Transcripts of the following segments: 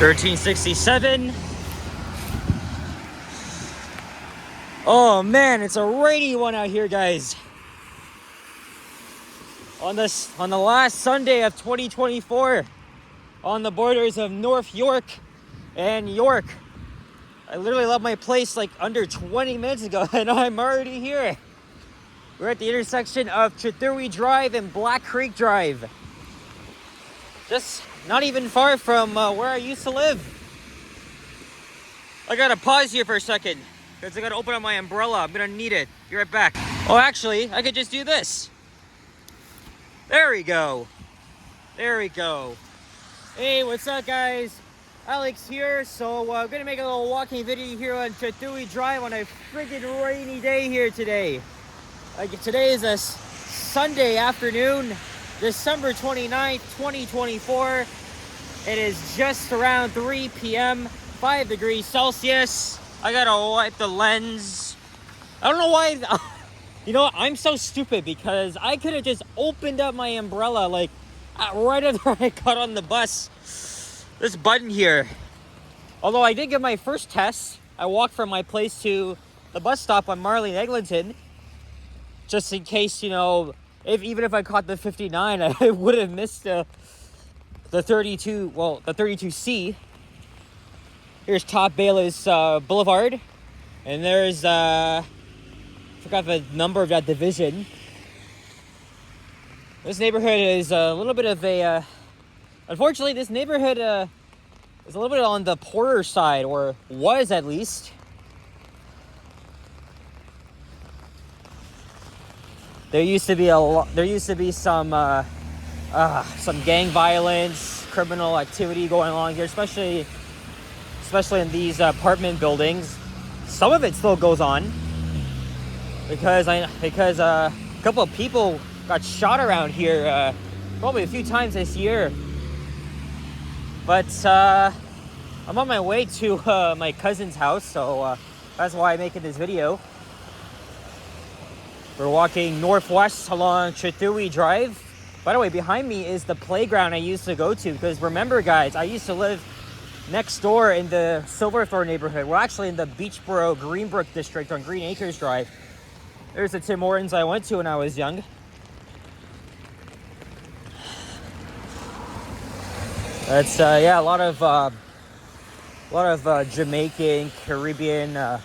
1367. Oh man, it's a rainy one out here, guys. On the last Sunday of 2024, on the borders of North York and York. I literally left my place like under 20 minutes ago, and I'm already here. We're at the intersection of Trethewey Drive and Black Creek Drive. Just not even far from where I used to live. I gotta pause here for a second because I gotta open up my umbrella. I'm gonna need it. Be right back. Oh, actually, I could just do this. There we go. There we go. Hey, what's up, guys? Alex here. So I'm gonna make a little walking video here on Trethewey Drive on a friggin' rainy day here today. Today is a Sunday afternoon, December 29th, 2024. It is just around 3 p.m., 5 degrees Celsius. I gotta wipe the lens. I don't know why. You know what? I'm so stupid because I could have just opened up my umbrella like right after I got on the bus. This button here. Although I did get my first test. I walked from my place to the bus stop on Marley and Eglinton. Just in case, you know, even if I caught the 59, I would have missed the 32, well, the 32C. Here's Top Bayless Boulevard. And there's, I forgot the number of that division. This neighborhood is a little bit of a, unfortunately, this neighborhood is a little bit on the poorer side, or was at least. There used to be some gang violence, criminal activity going on here, especially in these apartment buildings. Some of it still goes on because a couple of people got shot around here probably a few times this year. But I'm on my way to my cousin's house, so that's why I'm making this video. We're walking northwest along Trethewey Drive. By the way, behind me is the playground I used to go to, because remember, guys, I used to live next door in the Silverthorne neighborhood. We're actually in the Beachboro Greenbrook district on Green Acres Drive. There's the Tim Hortons I went to when I was young. That's yeah, a lot of Jamaican, Caribbean,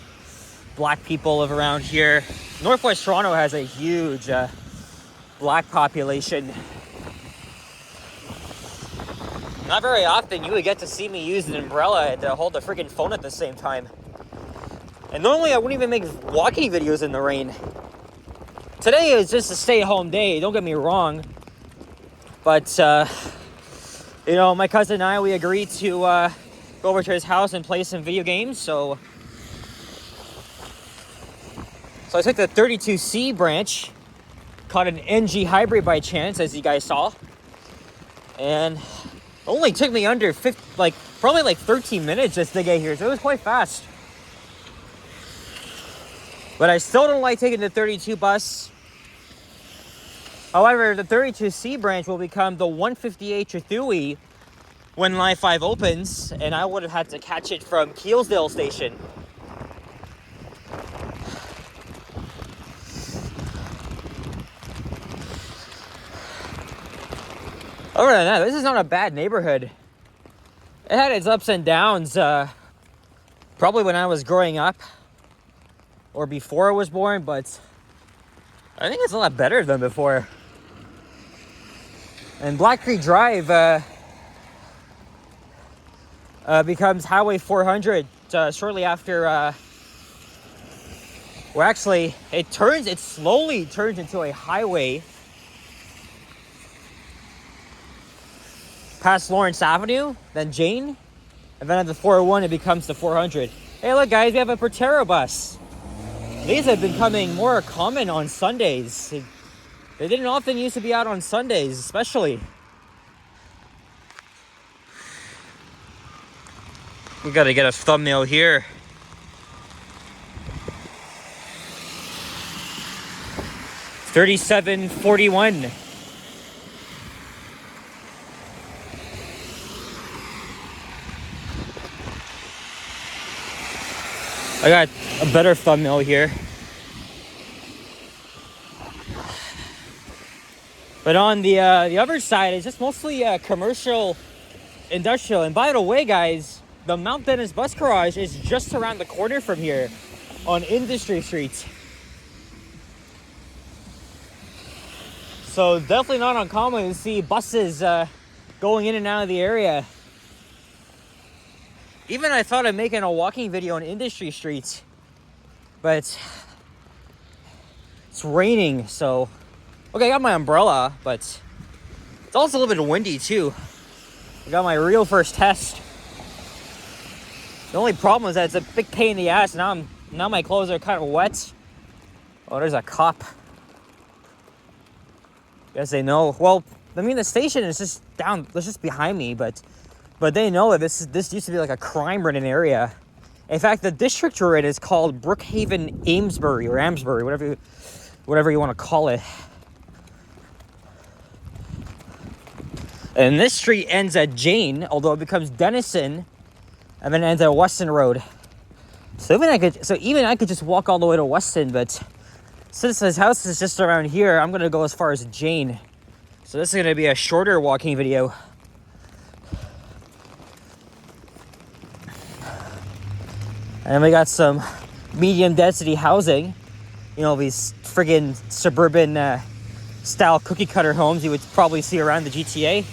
black people live around here. Northwest Toronto has a huge black population. Not very often you would get to see me use an umbrella and hold a freaking phone at the same time. And normally I wouldn't even make walking videos in the rain. Today is just a stay-at-home day, don't get me wrong. But, you know, my cousin and I, we agreed to go over to his house and play some video games, so I took the 32C branch, caught an NG hybrid by chance, as you guys saw, and it only took me under probably 13 minutes just to get here, so it was quite fast. But I still don't like taking the 32 bus. However, the 32C branch will become the 158 Trethewey when Line 5 opens, and I would have had to catch it from Keelsdale Station. Other than that, this is not a bad neighborhood. It had its ups and downs, probably when I was growing up, or before I was born, but I think it's a lot better than before. And Black Creek Drive becomes Highway 400 shortly after, well, actually, it slowly turns into a highway past Lawrence Avenue, then Jane, and then at the 401 it becomes the 400. Hey, look, guys, we have a Protero bus. These have been becoming more common on Sundays. They didn't often used to be out on Sundays, especially. We gotta get a thumbnail here. $37.41. I got a better thumbnail here. But on the other side, it's just mostly commercial, industrial. And by the way, guys, the Mount Dennis bus garage is just around the corner from here on Industry Street. So definitely not uncommon to see buses going in and out of the area. Even I thought of making a walking video on Industry Street, but it's raining, so okay, I got my umbrella, but it's also a little bit windy too. I got my real first test. The only problem is that it's a big pain in the ass. Now my clothes are kind of wet. Oh, there's a cop. Guess they know. Well, I mean, the station is just down. It's just behind me, but they know that this used to be like a crime-ridden area. In fact, the district we're in is called Brookhaven, Amesbury, or Amesbury, whatever you want to call it. And this street ends at Jane, although it becomes Denison, and then ends at Weston Road. So even I could just walk all the way to Weston, but since his house is just around here, I'm gonna go as far as Jane. So this is gonna be a shorter walking video. And we got some medium density housing. You know, these friggin' suburban style cookie cutter homes you would probably see around the GTA.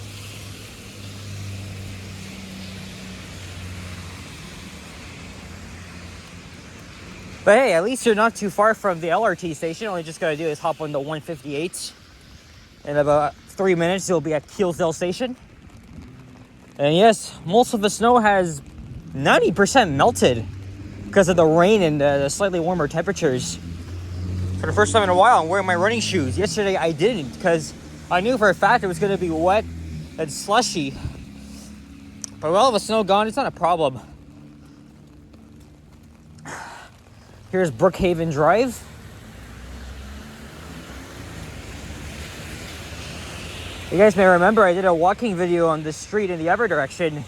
But hey, at least you're not too far from the LRT station. All you just gotta do is hop on the 158. In about 3 minutes, you'll be at Keelsdale Station. And yes, most of the snow has 90% melted because of the rain and the slightly warmer temperatures. For the first time in a while, I'm wearing my running shoes. Yesterday, I didn't because I knew for a fact it was gonna be wet and slushy. But with all the snow gone, it's not a problem. Here's Brookhaven Drive. You guys may remember I did a walking video on this street in the other direction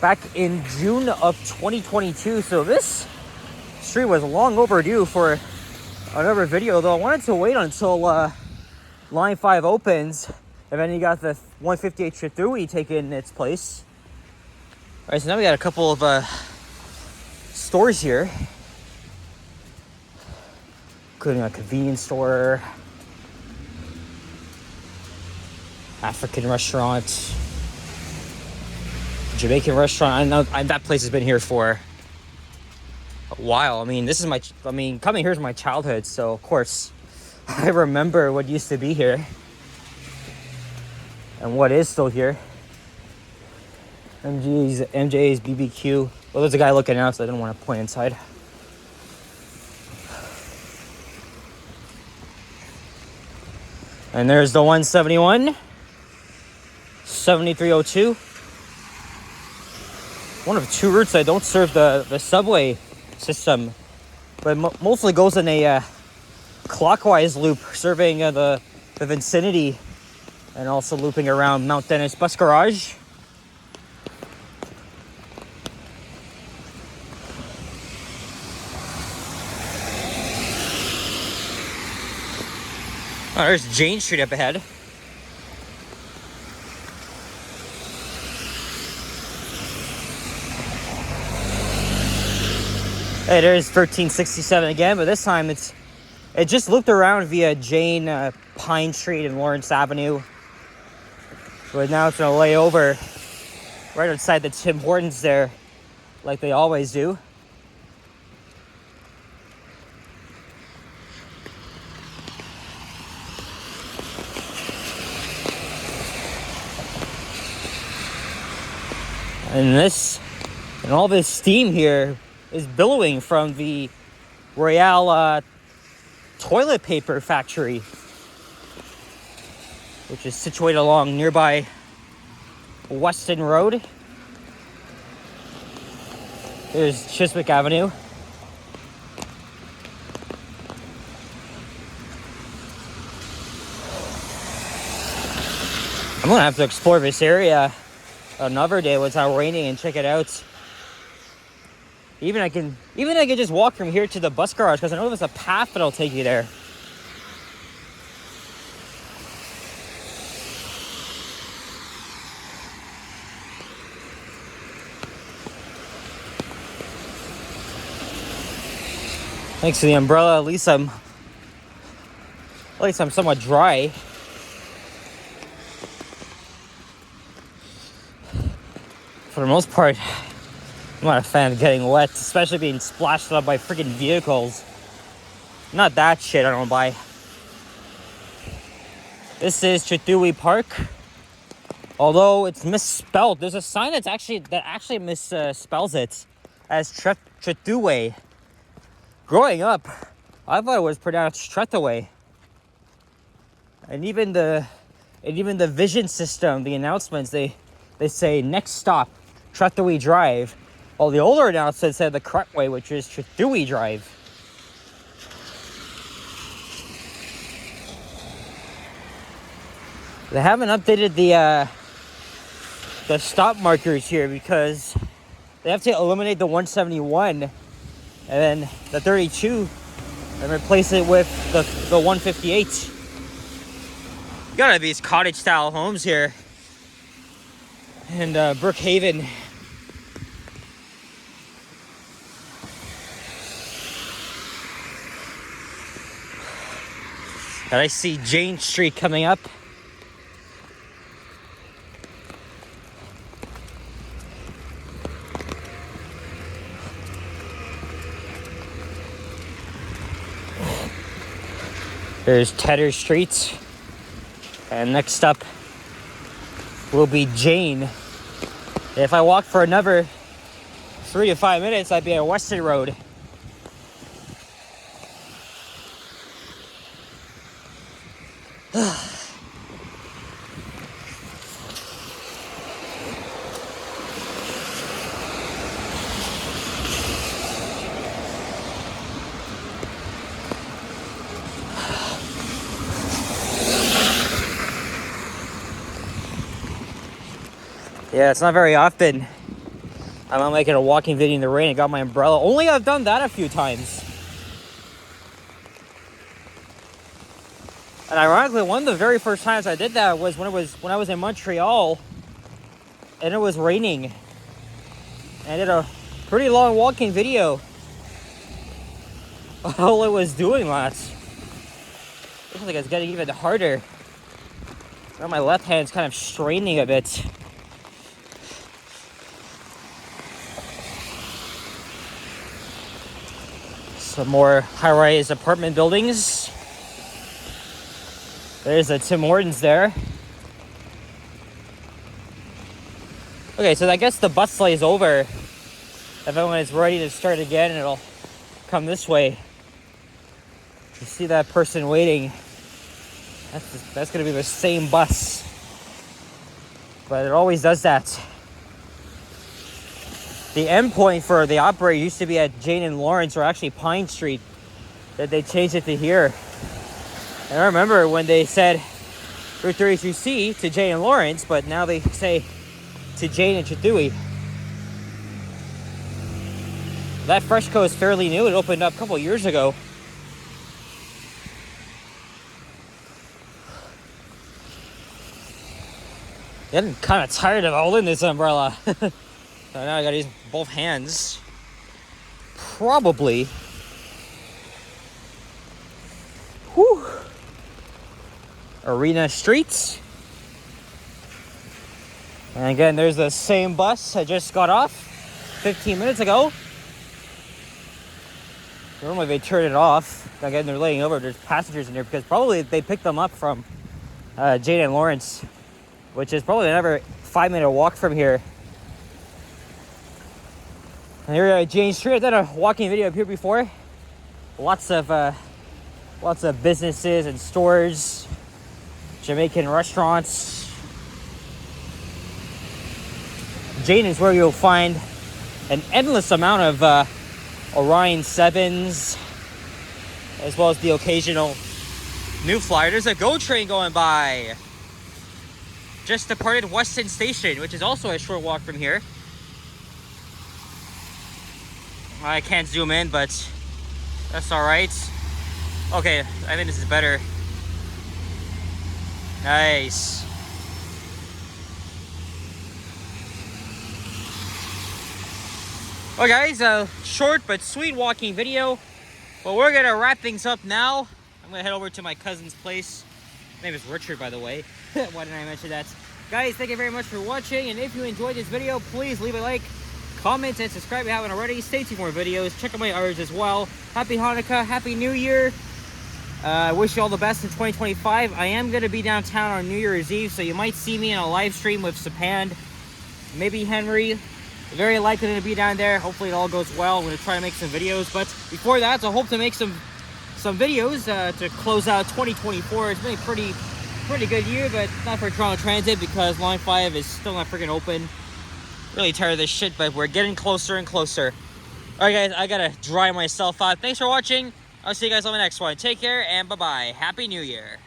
back in June of 2022. So this street was long overdue for another video, though I wanted to wait until Line 5 opens, and then you got the 158 Trethewey taking its place. All right, so now we got a couple of stores here, including a convenience store, African restaurant, Jamaican restaurant. I know that place has been here for a while. I mean, coming here is my childhood, so of course I remember what used to be here and what is still here. MJ's BBQ. Well, there's a guy looking out, so I didn't want to point inside. And there's the 171, 7302. One of two routes that don't serve the subway system, but mostly goes in a clockwise loop, serving the vicinity, and also looping around Mount Dennis bus garage. Oh, there's Jane Street up ahead. Hey, there's 1367 again, but this time it just looped around via Jane, Pine Street, and Lawrence Avenue. But now it's gonna lay over right outside the Tim Hortons there, like they always do. And all this steam here is billowing from the Royale toilet paper factory, which is situated along nearby Weston Road. There's Chiswick Avenue. I'm gonna have to explore this area another day when it's not raining and check it out. Even I can just walk from here to the bus garage because I know there's a path that'll take you there. Thanks to the umbrella, at least I'm somewhat dry. For the most part, I'm not a fan of getting wet, especially being splashed up by freaking vehicles. Not that shit I don't buy. This is Trethewey Park. Although it's misspelled. There's a sign that actually misspells it as Trethewey. Growing up, I thought it was pronounced Trethewey. And even the vision system, the announcements, they say next stop, Trethewey Drive. Well, the older announcement said the correct way, which is Trethewey Drive. They haven't updated the stop markers here because they have to eliminate the 171 and then the 32 and replace it with the 158. Gotta have these cottage style homes here in Brookhaven. And I see Jane Street coming up. There's Tedder Street. And next up will be Jane. If I walk for another 3 to 5 minutes, I'd be at Weston Road. Yeah, it's not very often I'm not making a walking video in the rain. I got my umbrella. Only I've done that a few times. And ironically, one of the very first times I did that was when I was in Montreal and it was raining. And I did a pretty long walking video. All it was doing last. Looks like it's getting even harder. Now my left hand's kind of straining a bit. Some more high-rise apartment buildings. There's a Tim Hortons there. Okay, so I guess the bus sleigh is over. If everyone is ready to start again, it'll come this way. You see that person waiting. That's going to be the same bus. But it always does that. The end point for the operator used to be at Jane and Lawrence, or actually Pine Street, that they changed it to here. And I remember when they said Route 32C to Jane and Lawrence, but now they say to Jane and Trethewey. That Freshco is fairly new. It opened up a couple years ago. Getting kind of tired of holding this umbrella. So now I gotta use both hands. Probably. Whew. Arena Streets. And again, there's the same bus I just got off 15 minutes ago. Normally they turn it off. Again, they're laying over. There's passengers in here because probably they picked them up from Jane and Lawrence, which is probably another 5-minute walk from here. And here at Jane Street, I've done a walking video up here before. Lots of businesses and stores, Jamaican restaurants. Jane is where you'll find an endless amount of Orion 7s, as well as the occasional new flyer. There's a GO train going by. Just departed Weston Station, which is also a short walk from here. I can't zoom in, but that's all right. Okay, I think this is better. Nice. Okay, guys, a short but sweet walking video. But we're gonna wrap things up now. I'm gonna head over to my cousin's place. His name is Richard, by the way. Why didn't I mention that? Guys, thank you very much for watching. And if you enjoyed this video, please leave a like, comment, and subscribe if you haven't already. Stay tuned for more videos. Check out my others as well. Happy Hanukkah, Happy New Year. I wish you all the best in 2025. I am going to be downtown on New Year's Eve, so you might see me in a live stream with Sapand, maybe Henry. Very likely to be down there. Hopefully it all goes well. I'm going to try to make some videos, but before that, I hope to make some videos to close out 2024. It's been a pretty good year, but not for Toronto Transit because Line 5 is still not freaking open. Really tired of this shit, but we're getting closer and closer. Alright guys, I gotta dry myself out. Thanks for watching. I'll see you guys on the next one. Take care and bye-bye. Happy New Year.